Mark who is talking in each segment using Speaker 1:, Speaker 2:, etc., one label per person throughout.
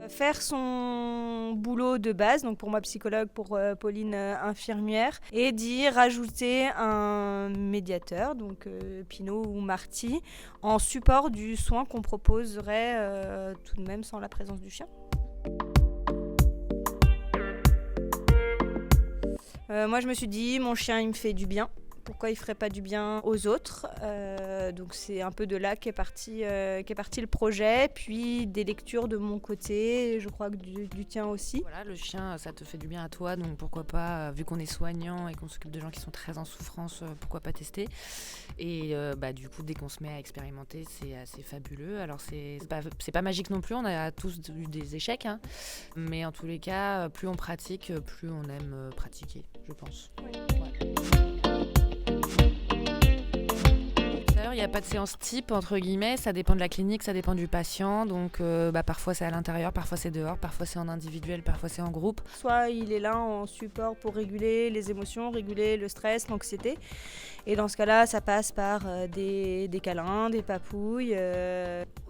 Speaker 1: Faire son boulot de base, donc pour moi psychologue, pour Pauline infirmière, et d'y rajouter un médiateur, donc Pinot ou Marty, en support du soin qu'on proposerait tout de même sans la présence du chien. Moi je me suis dit, mon chien il me fait du bien. Pourquoi il ferait pas du bien aux autres, donc c'est un peu de là qu'est parti le projet, puis des lectures de mon côté, je crois que du tien aussi.
Speaker 2: Voilà, le chien, ça te fait du bien à toi, donc pourquoi pas, vu qu'on est soignant et qu'on s'occupe de gens qui sont très en souffrance, pourquoi pas tester. Et du coup, dès qu'on se met à expérimenter, c'est assez fabuleux. Alors c'est pas magique non plus, on a tous eu des échecs, hein. Mais en tous les cas, plus on pratique, plus on aime pratiquer, je pense.
Speaker 1: Oui.
Speaker 2: Ouais. Il n'y a pas de séance type, entre guillemets, ça dépend de la clinique, ça dépend du patient, donc parfois c'est à l'intérieur, parfois c'est dehors, parfois c'est en individuel, parfois c'est en groupe.
Speaker 1: Soit il est là en support pour réguler les émotions, réguler le stress, l'anxiété, et dans ce cas-là ça passe par des câlins, des papouilles,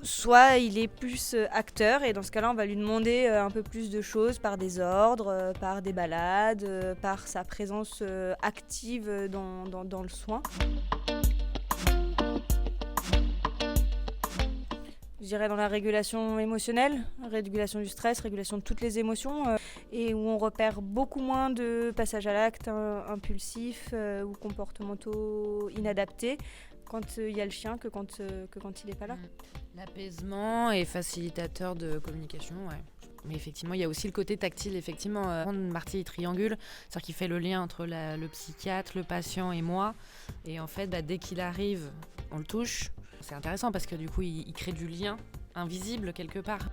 Speaker 1: soit il est plus acteur, et dans ce cas-là on va lui demander un peu plus de choses par des ordres, par des balades, par sa présence active dans le soin. Je dirais dans la régulation émotionnelle, régulation du stress, régulation de toutes les émotions, et où on repère beaucoup moins de passages à l'acte impulsifs ou comportementaux inadaptés quand il y a le chien que quand il n'est pas là.
Speaker 2: L'apaisement est facilitateur de communication, ouais. Mais effectivement, il y a aussi le côté tactile. Effectivement, Marty triangule, c'est-à-dire qu'il fait le lien entre le psychiatre, le patient et moi. Et en fait, dès qu'il arrive, on le touche. C'est intéressant parce que du coup, il crée du lien invisible quelque part.